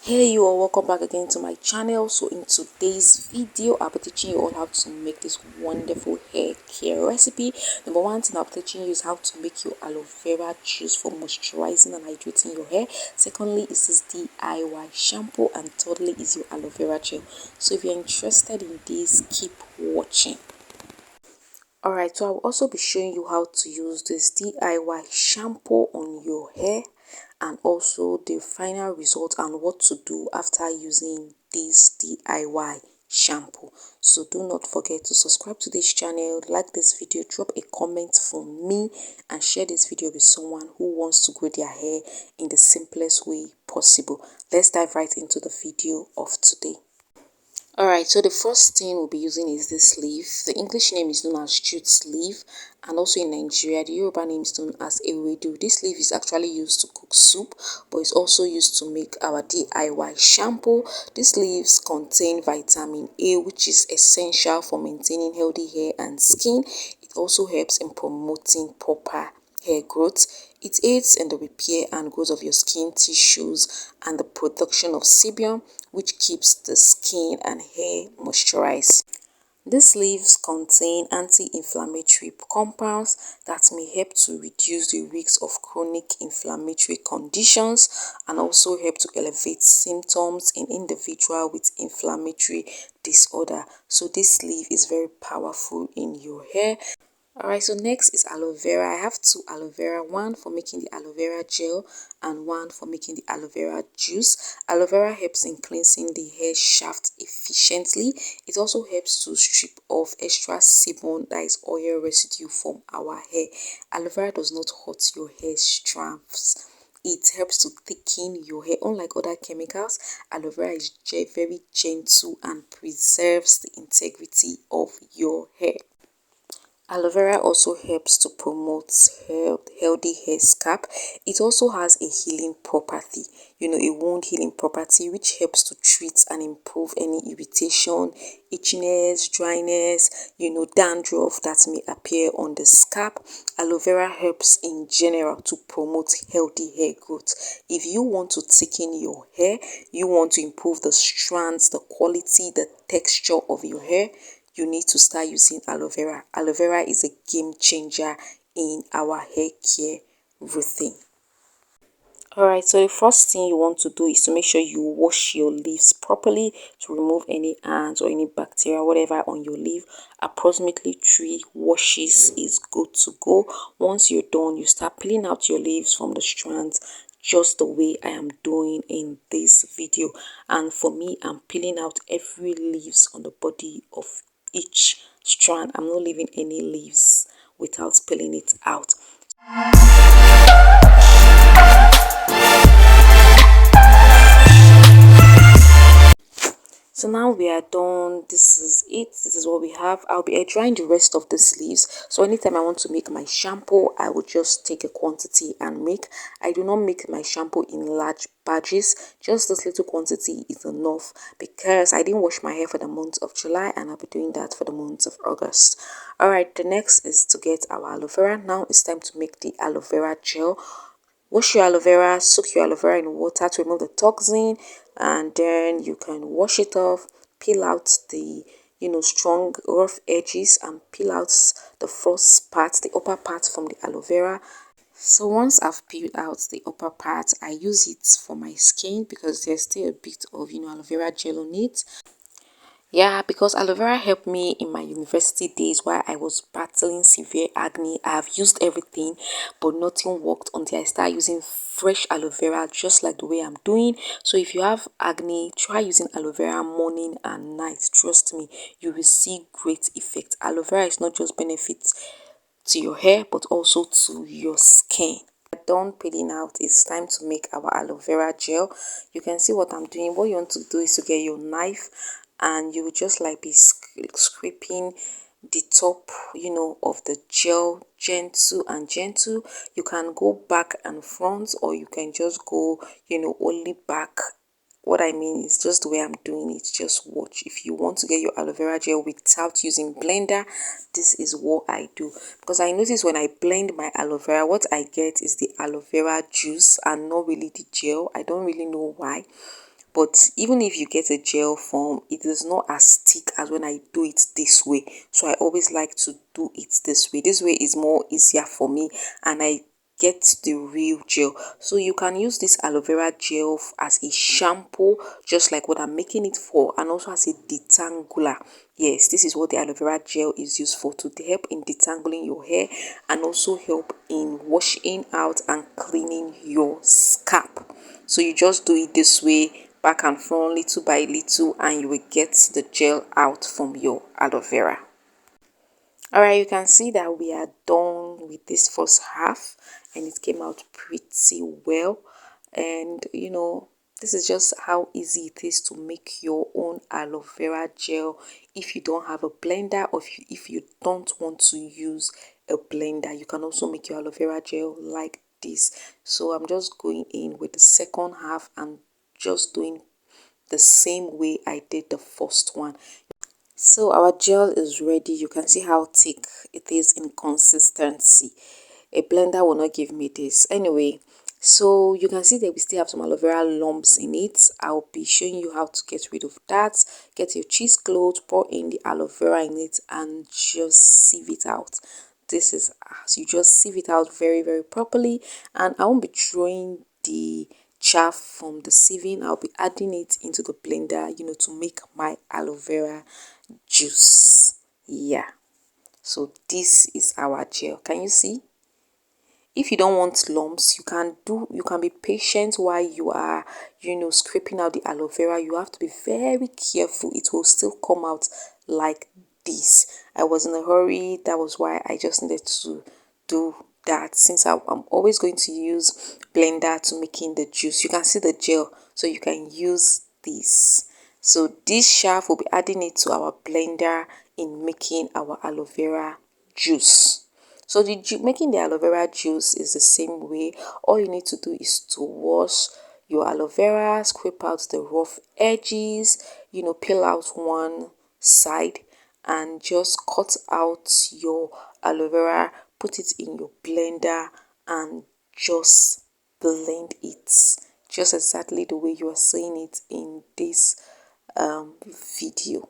Hey you all, welcome back again to my channel. So in today's video I'll be teaching you all how to make this wonderful hair care recipe. Number one thing I'll be teaching you is how to make your aloe vera juice for moisturizing and hydrating your hair. Secondly is this DIY shampoo, and thirdly is your aloe vera gel. So if you're interested in this, keep watching. Alright, so I'll also be showing you how to use this DIY shampoo on your hair, and also the final result and what to do after using this DIY shampoo. So do not forget to subscribe to this channel, like this video, drop a comment for me, and share this video with someone who wants to grow their hair in the simplest way possible. Let's dive right into the video of today. Alright, so the first thing we'll be using is this leaf. The English name is known as jute leaf, and also in Nigeria the Yoruba name is known as ewedu. This leaf is actually used to cook soup, but it's also used to make our DIY shampoo. These leaves contain vitamin A, which is essential for maintaining healthy hair and skin. It also helps in promoting proper hair growth. It aids in the repair and growth of your skin tissues and the production of sebum, which keeps the skin and hair moisturized. These leaves contain anti-inflammatory compounds that may help to reduce the risk of chronic inflammatory conditions, and also help to elevate symptoms in individuals with inflammatory disorder. So this leaf is very powerful in your hair. Alright, so next is aloe vera. I have two aloe vera, one for making the aloe vera gel and one for making the aloe vera juice. Aloe vera helps in cleansing the hair shaft efficiently. It also helps to strip off extra sebum, that is oil residue, from our hair. Aloe vera does not hurt your hair strands. It helps to thicken your hair. Unlike other chemicals, aloe vera is very gentle and preserves the integrity of your hair. Aloe vera also helps to promote healthy hair scalp. It also has a healing property, a wound healing property, which helps to treat and improve any irritation, itchiness, dryness, dandruff that may appear on the scalp. Aloe vera helps in general to promote healthy hair growth. If you want to thicken your hair, you want to improve the strands, the quality, the texture of your hair, you need to start using aloe vera. Aloe vera is a game changer in our hair care routine. Alright, so the first thing you want to do is to make sure you wash your leaves properly to remove any ants or any bacteria, whatever on your leaf. Approximately 3 washes is good to go. Once you're done, you start peeling out your leaves from the strands, just the way I am doing in this video. And for me, I'm peeling out every leaves on the body of each strand. I'm not leaving any leaves without peeling it out. So now we are done. This is it. This is what we have. I'll be air drying the rest of the sleeves. So anytime I want to make my shampoo, I will just take a quantity and make. I do not make my shampoo in large batches. Just this little quantity is enough, because I didn't wash my hair for the month of July, and I'll be doing that for the month of August. Alright, the next is to get our aloe vera. Now it's time to make the aloe vera gel. Wash your aloe vera, soak your aloe vera in water to remove the toxin, and then you can wash it off, peel out the strong rough edges, and peel out the first part, the upper part from the aloe vera. So once I've peeled out the upper part, I use it for my skin because there's still a bit of aloe vera gel on it. Yeah, because aloe vera helped me in my university days while I was battling severe acne. I have used everything, but nothing worked until I started using fresh aloe vera, just like the way I'm doing. So if you have acne, try using aloe vera morning and night. Trust me, you will see great effect. Aloe vera is not just benefits to your hair, but also to your skin. Done peeling out, it's time to make our aloe vera gel. You can see what I'm doing. What you want to do is to get your knife, and you will just like be scraping the top of the gel, gentle and gentle. You can go back and front, or you can just go only back. What I mean is just the way I'm doing it. Just watch. If you want to get your aloe vera gel without using blender, this is what I do. Because I notice when I blend my aloe vera, what I get is the aloe vera juice and not really the gel. I don't really know why. But even if you get a gel form, it is not as thick as when I do it this way. So I always like to do it this way. This way is more easier for me, and I get the real gel. So you can use this aloe vera gel as a shampoo, just like what I'm making it for, and also as a detangler. Yes, this is what the aloe vera gel is used for, to help in detangling your hair and also help in washing out and cleaning your scalp. So you just do it this way, back and front, little by little, and you will get the gel out from your aloe vera. Alright, you can see that we are done with this first half, and it came out pretty well. And this is just how easy it is to make your own aloe vera gel if you don't have a blender, or if you don't want to use a blender. You can also make your aloe vera gel like this. So I'm just going in with the second half and just doing the same way I did the first one. So our gel is ready. You can see how thick it is in consistency. A blender will not give me this. Anyway, so you can see that we still have some aloe vera lumps in it. I'll be showing you how to get rid of that. Get your cheesecloth, pour in the aloe vera in it, and just sieve it out. This is, so you just sieve it out very, very properly. And I won't be throwing the chaff from the sieving. I'll be adding it into the blender, to make my aloe vera juice. Yeah, so this is our gel. Can you see? If you don't want lumps, you can be patient while you are scraping out the aloe vera. You have to be very careful. It will still come out like this. I was in a hurry. That was why I just needed to do that, since I'm always going to use blender to making the juice. You can see the gel, so you can use this. So this chaff will be adding it to our blender in making our aloe vera juice. So making the aloe vera juice is the same way. All you need to do is to wash your aloe vera, scrape out the rough edges, peel out one side, and just cut out your aloe vera, put it in your blender, and just blend it just exactly the way you are seeing it in this video.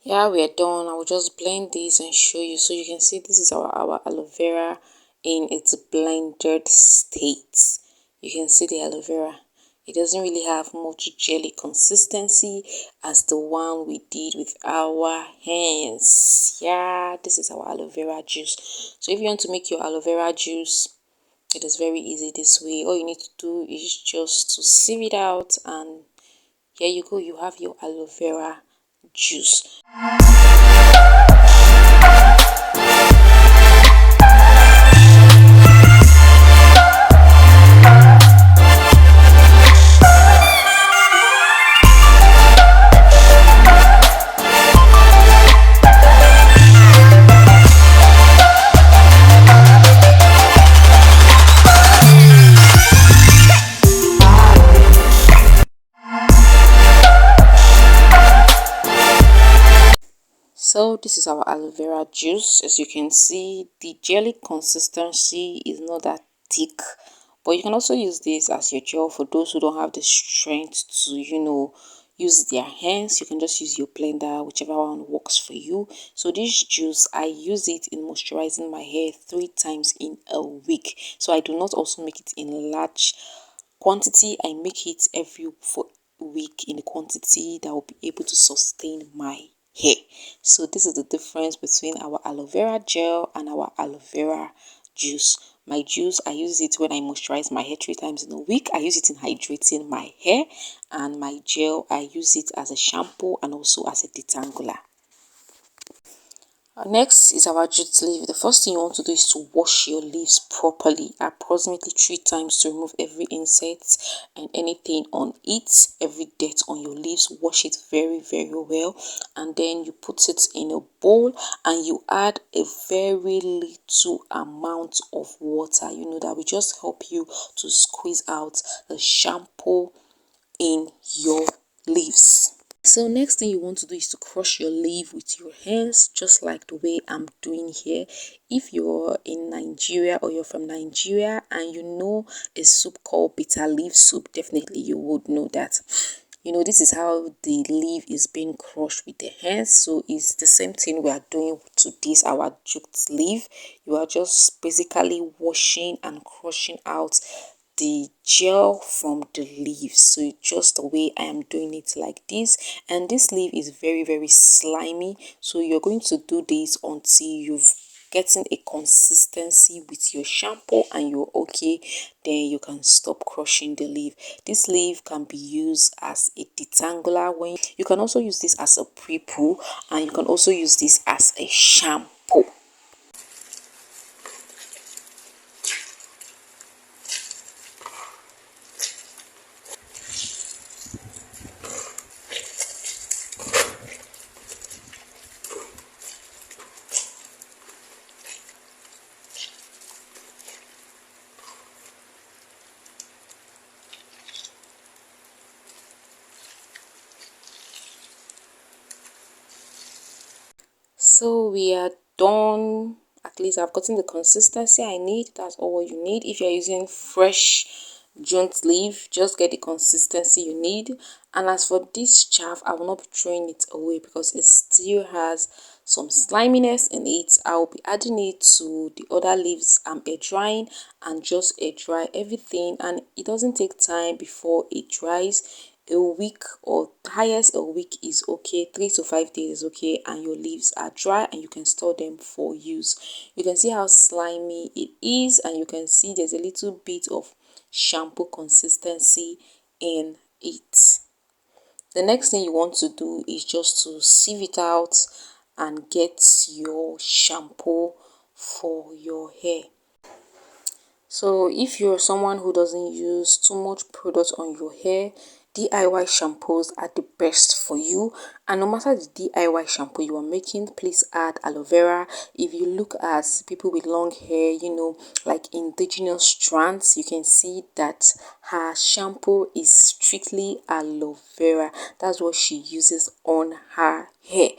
Yeah, we are done. I will just blend this and show you. So you can see this is our aloe vera in its blended state. You can see the aloe vera. It doesn't really have much jelly consistency as the one we did with our hands. Yeah, this is our aloe vera juice. So if you want to make your aloe vera juice, it is very easy this way. All you need to do is just to sieve it out, and here you go. You have your aloe vera juice. So this is our aloe vera juice. As you can see, the jelly consistency is not that thick, but you can also use this as your gel for those who don't have the strength to use their hands. You can just use your blender, whichever one works for you. So this juice, I use it in moisturizing my hair 3 times in a week. So I do not also make it in large quantity. I make it every week in a quantity that will be able to sustain my hair. So this is the difference between our aloe vera gel and our aloe vera juice. My juice, I use it when I moisturize my hair 3 times in a week. I use it in hydrating my hair, and my gel, I use it as a shampoo and also as a detangler. Next is our jute leaf. The first thing you want to do is to wash your leaves properly, approximately 3 times, to remove every insect and anything on it, every dirt on your leaves. Wash it very well, and then you put it in a bowl and you add a very little amount of water. You know that will just help you to squeeze out the shampoo in your leaves. So next thing you want to do is to crush your leaf with your hands, just like the way I'm doing here. If you're in Nigeria or you're from Nigeria and you know a soup called bitter leaf soup, definitely you would know that. You know, this is how the leaf is being crushed with the hands. So it's the same thing we are doing to this our jute leaf. You are just basically washing and crushing out the gel from the leaves. So just the way I am doing it like this, and this leaf is very slimy, so you're going to do this until you've getting a consistency with your shampoo and you're okay, then you can stop crushing the leaf. This leaf can be used as a detangler. When you can also use this as a pre-poo, and you can also use this as a shampoo. So we are done. At least I've gotten the consistency I need. That's all you need. If you're using fresh jute leaf, just get the consistency you need. And as for this chaff, I will not be throwing it away because it still has some sliminess in it. I will be adding it to the other leaves I'm air drying, and just air dry everything, and it doesn't take time before it dries. A week or highest a week is okay. 3 to 5 days is okay, and your leaves are dry and you can store them for use. You can see how slimy it is, and you can see there's a little bit of shampoo consistency in it. The next thing you want to do is just to sieve it out and get your shampoo for your hair. So if you're someone who doesn't use too much product on your hair, DIY shampoos are the best for you. And no matter the DIY shampoo you are making, please add aloe vera. If you look at people with long hair, you know, like indigenous strands, you can see that her shampoo is strictly aloe vera. That's what she uses on her hair.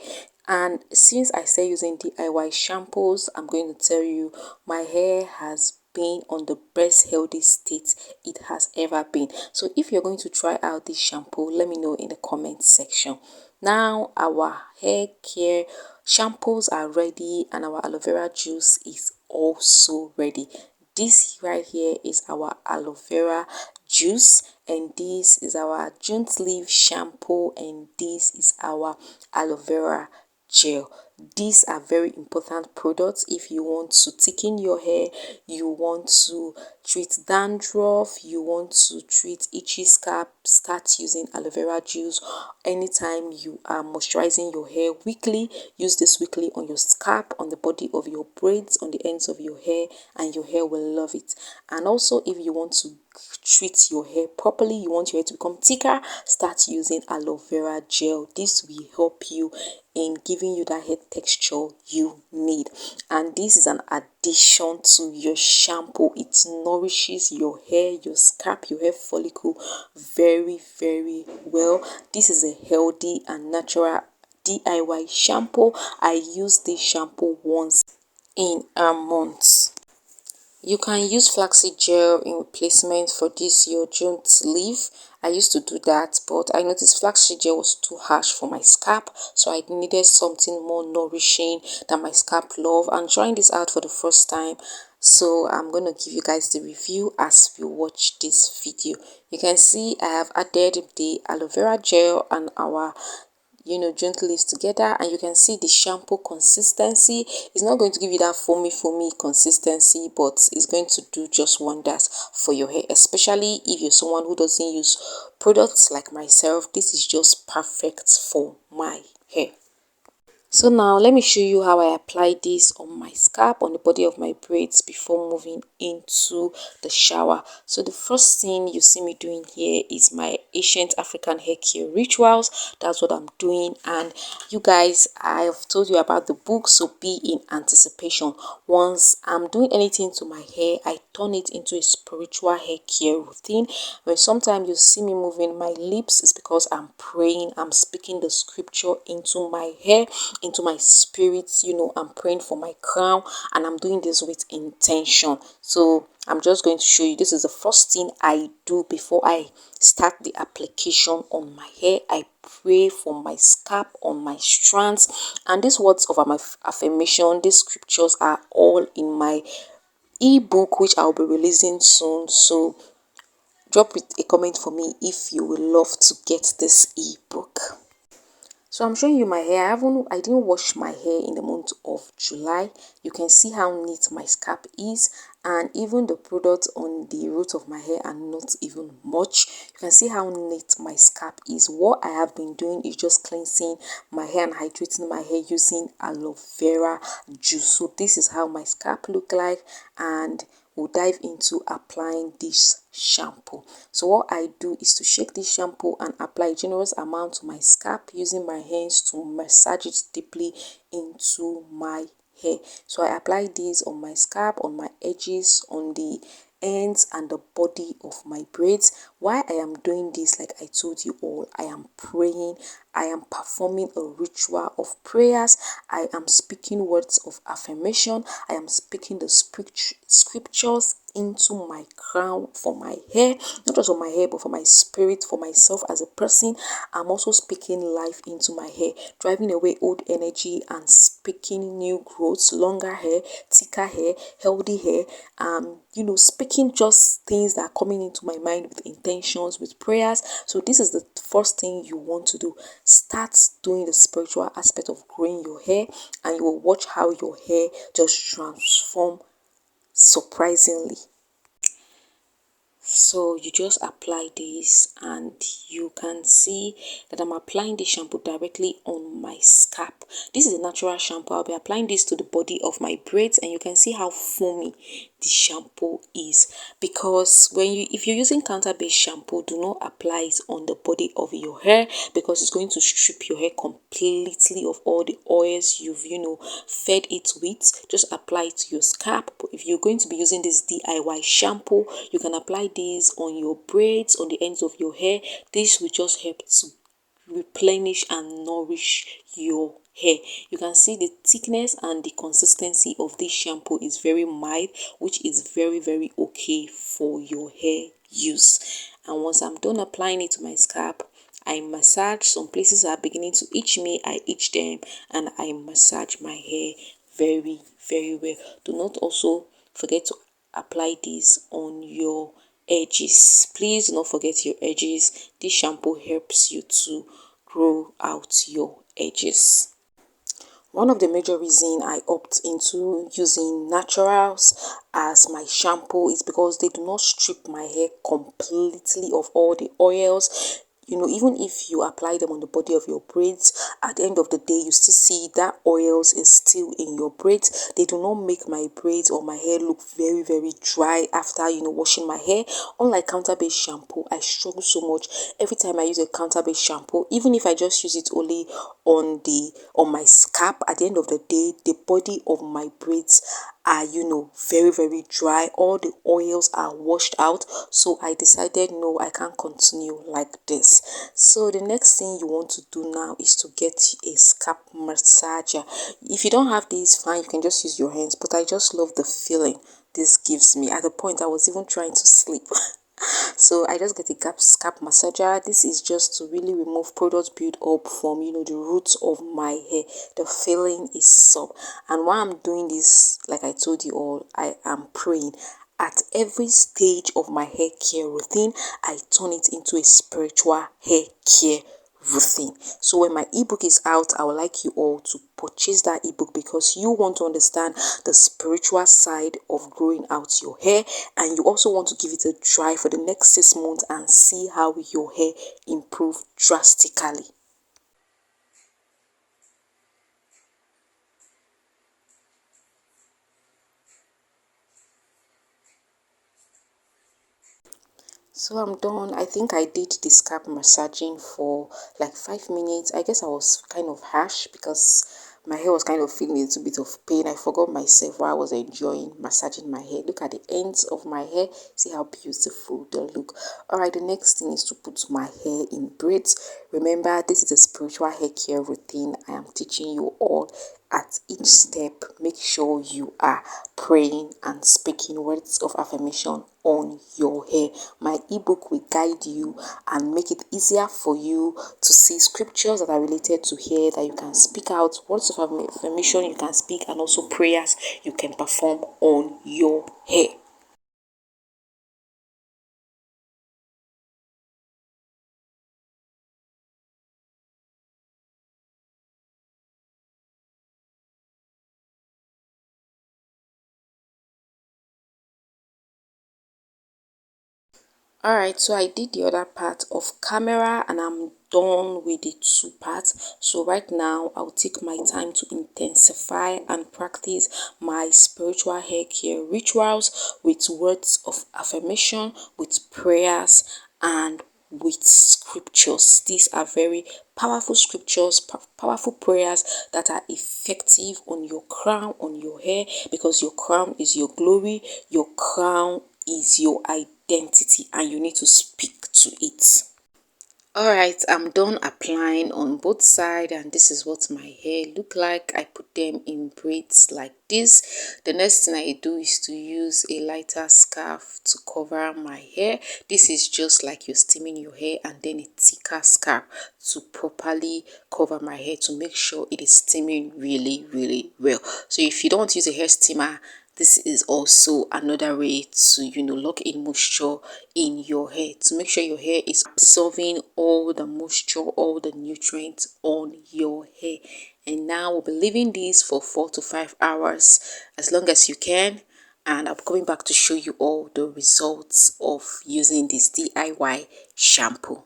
And since I started using DIY shampoos, I'm going to tell you my hair has been on the best healthy state it has ever been. So if you're going to try out this shampoo, let me know in the comment section. Now our hair care shampoos are ready, and our aloe vera juice is also ready. This right here is our aloe vera juice, and this is our jute leaf shampoo, and this is our aloe vera gel. These are very important products if you want to thicken your hair, you want to treat dandruff, you want to treat itchy scalp. Start using aloe vera juice. Anytime you are moisturizing your hair weekly, use this weekly on your scalp, on the body of your braids, on the ends of your hair, and your hair will love it. And also, if you want to treat your hair properly, you want your hair to become thicker, start using aloe vera gel. This will help you in giving you that hair texture you need. And this is an addition to your shampoo. It nourishes your hair, your scalp, your hair follicle very well. This is a healthy and natural DIY shampoo. I use this shampoo once in a month. You can use flaxseed gel in replacement for this your jute leaf. I used to do that, but I noticed flaxseed gel was too harsh for my scalp, so I needed something more nourishing that my scalp love. I'm trying this out for the first time, so I'm going to give you guys the review as we watch this video. You can see I have added the aloe vera gel and our jute leaves together, and you can see the shampoo consistency is not going to give you that foamy consistency, but it's going to do just wonders for your hair, especially if you're someone who doesn't use products like myself. This is just perfect for my hair. So now let me show you how I apply this on my scalp, on the body of my braids before moving into the shower. So the first thing you see me doing here is my ancient African hair care rituals. That's what I'm doing. And you guys, I have told you about the book, so be in anticipation. Once I'm doing anything to my hair, I turn it into a spiritual hair care routine. When sometimes you see me moving my lips, it's because I'm praying, I'm speaking the scripture into my hair, into my spirit. I'm praying for my crown, and I'm doing this with intention. So I'm just going to show you. This is the first thing I do before I start the application on my hair. I pray for my scalp, on my strands, and these words of my affirmation, these scriptures are all in my ebook, which I'll be releasing soon. So drop a comment for me if you would love to get this ebook. So I'm showing you my hair. I didn't wash my hair in the month of July. You can see how neat my scalp is, and even the products on the root of my hair are not even much. You can see how neat my scalp is. What I have been doing is just cleansing my hair and hydrating my hair using aloe vera juice. So this is how my scalp look like, and we'll dive into applying this shampoo. So what I do is to shake this shampoo and apply a generous amount to my scalp using my hands to massage it deeply into my hair. So I apply this on my scalp, on my edges, on the ends and the body of my braids. Why I am doing this, like I told you all, I am praying, I am performing a ritual of prayers, I am speaking words of affirmation, I am speaking the scriptures into my crown for my hair, not just for my hair but for my spirit, for myself as a person. I'm also speaking life into my hair, driving away old energy and speaking new growths, longer hair, thicker hair, healthy hair. Speaking just things that are coming into my mind with intentions, with prayers. So this is the first thing you want to do. Start doing the spiritual aspect of growing your hair, and you will watch how your hair just transform surprisingly. So you just apply this, and you can see that I'm applying the shampoo directly on my scalp. This is a natural shampoo. I'll be applying this to the body of my braids, and you can see how foamy the shampoo is, because if you're using counter-based shampoo, do not apply it on the body of your hair, because it's going to strip your hair completely of all the oils you've fed it with. Just apply it to your scalp. But if you're going to be using this DIY shampoo, you can apply this on your braids, on the ends of your hair. This will just help to replenish and nourish your hair. You can see the thickness and the consistency of this shampoo is very mild, which is very, very okay for your hair use. And once I'm done applying it to my scalp, I massage. Some places are beginning to itch me, I itch them, and I massage my hair very, very well. Do not also forget to apply this on your edges. Please do not forget your edges. This shampoo helps you to grow out your edges. One of the major reasons I opt into using naturals as my shampoo is because they do not strip my hair completely of all the oils. Even if you apply them on the body of your braids, at the end of the day, you still see that oils is still in your braids. They do not make my braids or my hair look very, very dry after, washing my hair. Unlike counter-based shampoo, I struggle so much every time I use a counter-based shampoo. Even if I just use it only on my scalp, at the end of the day, the body of my braids are very, very dry. All the oils are washed out. So I decided, no, I can't continue like this. So the next thing you want to do now is to get a scalp massager. If you don't have these, fine, you can just use your hands, but I just love the feeling this gives me. At the point I was even trying to sleep. So I just get a scalp massager. This is just to really remove product build up from the roots of my hair. The feeling is soft. And while I'm doing this, like I told you all, I am praying. At every stage of my hair care routine, I turn it into a spiritual hair care routine. So when my ebook is out, I would like you all to purchase that ebook, because you want to understand the spiritual side of growing out your hair, and you also want to give it a try for the next 6 months and see how your hair improve drastically. So I'm done. I think I did the scalp massaging for like 5 minutes. I guess I was kind of harsh because my hair was kind of feeling a little bit of pain. I forgot myself while I was enjoying massaging my hair. Look at the ends of my hair. See how beautiful they look. Alright, the next thing is to put my hair in braids. Remember, this is a spiritual hair care routine I am teaching you all. At each step, make sure you are praying and speaking words of affirmation on your hair. My ebook will guide you and make it easier for you to see scriptures that are related to hair that you can speak out, words of affirmation you can speak, and also prayers you can perform on your hair. Alright, so I did the other part of camera and I'm done with the two parts. So right now I'll take my time to intensify and practice my spiritual hair care rituals with words of affirmation, with prayers, and with scriptures. These are very powerful scriptures, powerful prayers that are effective on your crown, on your hair, because your crown is your glory, your crown is your identity, and you need to speak to it. Alright, I'm done applying on both sides, and this is what my hair look like. I put them in braids like this. The next thing I do is to use a lighter scarf to cover my hair. This is just like you're steaming your hair, and then a thicker scarf to properly cover my hair to make sure it is steaming really well. So if you don't use a hair steamer, this is also another way to lock in moisture in your hair, to make sure your hair is absorbing all the moisture, all the nutrients on your hair. And now we'll be leaving this for 4 to 5 hours, as long as you can, and I'm coming back to show you all the results of using this DIY shampoo.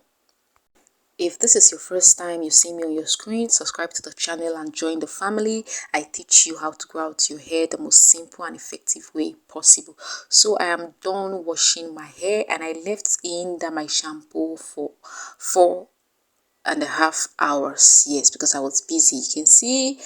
If this is your first time you see me on your screen, subscribe to the channel and join the family. I teach you how to grow out your hair the most simple and effective way possible. So I am done washing my hair, and I left in my shampoo for 4.5 hours. Yes, because I was busy. You can see.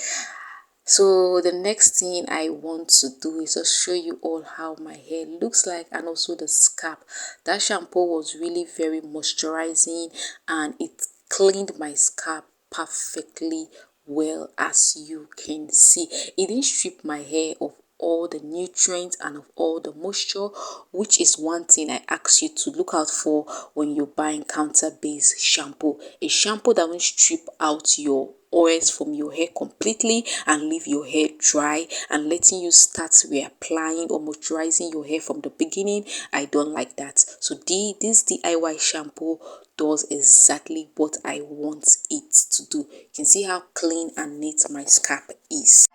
So the next thing I want to do is just show you all how my hair looks like, and also the scalp. That shampoo was really very moisturizing and it cleaned my scalp perfectly well, as you can see. It didn't strip my hair of all the nutrients and of all the moisture, which is one thing I ask you to look out for when you're buying counter-based shampoo. A shampoo that won't strip out your oils from your hair completely and leave your hair dry and letting you start reapplying or moisturizing your hair from the beginning. I don't like that. So this DIY shampoo does exactly what I want it to do. You can see how clean and neat my scalp is.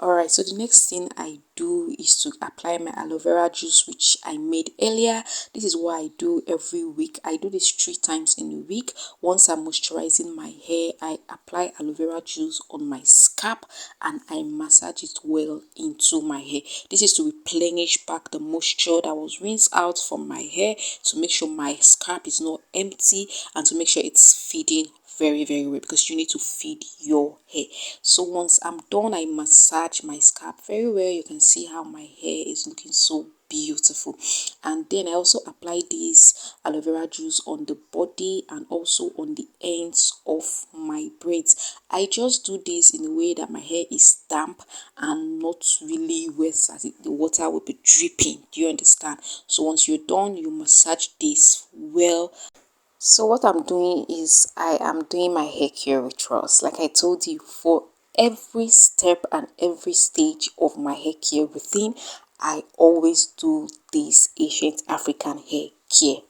Alright, so the next thing I do is to apply my aloe vera juice, which I made earlier. This is what I do every week. I do this 3 times in a week. Once I'm moisturizing my hair, I apply aloe vera juice on my scalp and I massage it well into my hair. This is to replenish back the moisture that was rinsed out from my hair, to make sure my scalp is not empty, and to make sure it's feeding very well, because you need to feed your hair. So once I'm done, I massage my scalp very well. You can see how my hair is looking so beautiful. And then I also apply this aloe vera juice on the body and also on the ends of my braids. I just do this in a way that my hair is damp and not really wet, as the water will be dripping. Do you understand? So once you're done, you massage this well. So what I'm doing is I am doing my hair care rituals. Like I told you, for every step and every stage of my hair care routine, I always do these ancient African hair care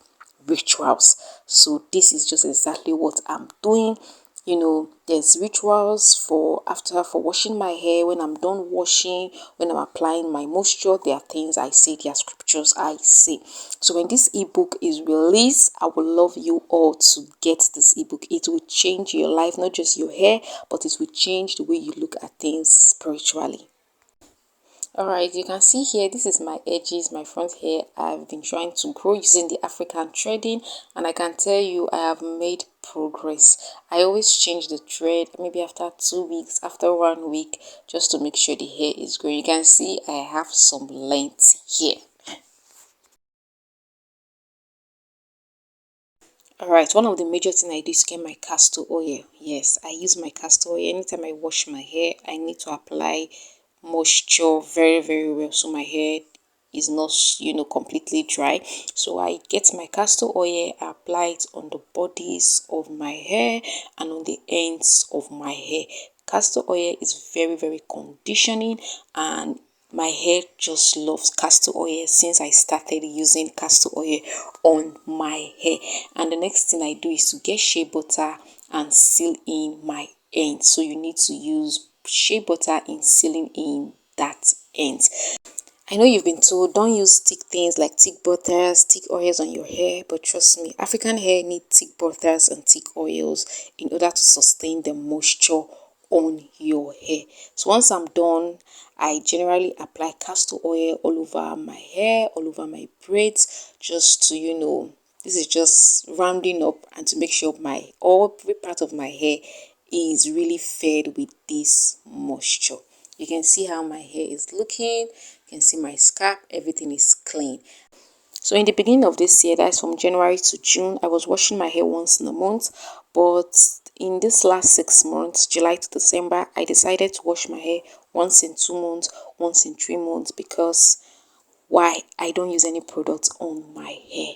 rituals. So this is just exactly what I'm doing. there's rituals for after for washing my hair. When I'm done washing, when I'm applying my moisture, there are things I say, there are scriptures I say. So when this ebook is released, I would love you all to get this ebook. It will change your life, not just your hair, but it will change the way you look at things spiritually. Alright, you can see here, this is my edges, my front hair. I've been trying to grow using the African threading, and I can tell you I have made progress. I always change the thread maybe after 2 weeks, after 1 week, just to make sure the hair is growing. You can see I have some length here. Alright, one of the major things I do is get my castor oil. Yes, I use my castor oil. Anytime I wash my hair, I need to apply moisture very, very well so my hair is not, completely dry. So I get my castor oil, I apply it on the bodies of my hair and on the ends of my hair. Castor oil is very, very conditioning, and my hair just loves castor oil since I started using castor oil on my hair. And the next thing I do is to get shea butter and seal in my ends. So you need to use shea butter in sealing in that end. I know you've been told don't use thick things like thick butters, thick oils on your hair, but trust me, African hair need thick butters and thick oils in order to sustain the moisture on your hair. So once I'm done, I generally apply castor oil all over my hair, all over my braids, just to, this is just rounding up and to make sure every part of my hair is really fed with this moisture. You can see how my hair is looking. You can see my scalp, everything is clean. So in the beginning of this year, that's from January to June, I was washing my hair once in a month. But in this last 6 months, July to December, I decided to wash my hair once in 2 months, once in 3 months, because why? I don't use any products on my hair.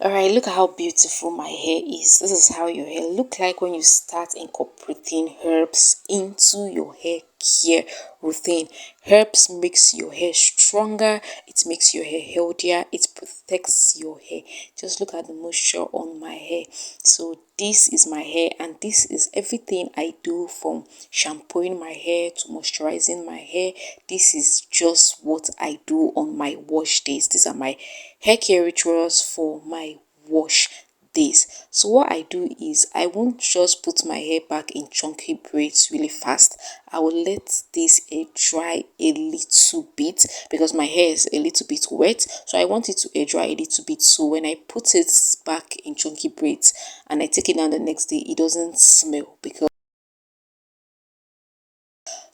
Alright, look at how beautiful my hair is. This is how your hair look like when you start incorporating herbs into your hair care routine. Herbs makes your hair stronger, it makes your hair healthier, it protects your hair. Just look at the moisture on my hair. So this is my hair, and this is everything I do, from shampooing my hair to moisturizing my hair. This is just what I do on my wash days. These are my hair care rituals for my wash days. So what I do is I won't just put my hair back in chunky braids really fast. I will let this air dry a little bit because my hair is a little bit wet, so I want it to air dry a little bit, so when I put it back in chunky braids and I take it down the next day, it doesn't smell. Because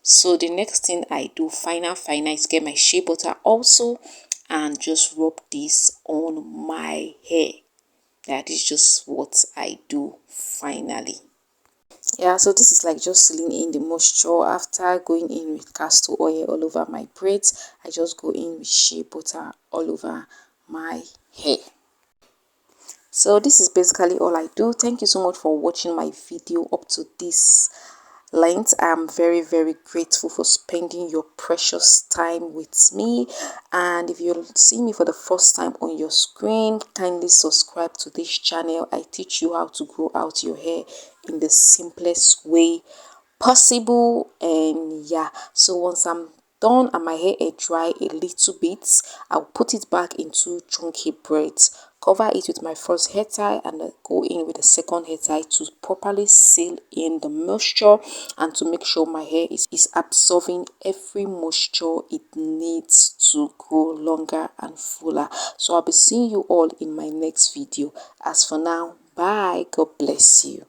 so the next thing I do, final is get my shea butter also and just rub this on my hair. That is just what I do finally. Yeah, so this is like just sealing in the moisture. After going in with castor oil all over my braids, I just go in with shea butter all over my hair. So this is basically all I do. Thank you so much for watching my video up to this length. I'm very, very grateful for spending your precious time with me. And if you see me for the first time on your screen, kindly subscribe to this channel. I teach you how to grow out your hair in the simplest way possible. And yeah, so once I'm done and my hair is dry a little bit, I'll put it back into chunky braids, cover it with my first hair tie, and go in with the second hair tie to properly seal in the moisture and to make sure my hair is absorbing every moisture it needs to grow longer and fuller. So I'll be seeing you all in my next video. As for now, bye. God bless you.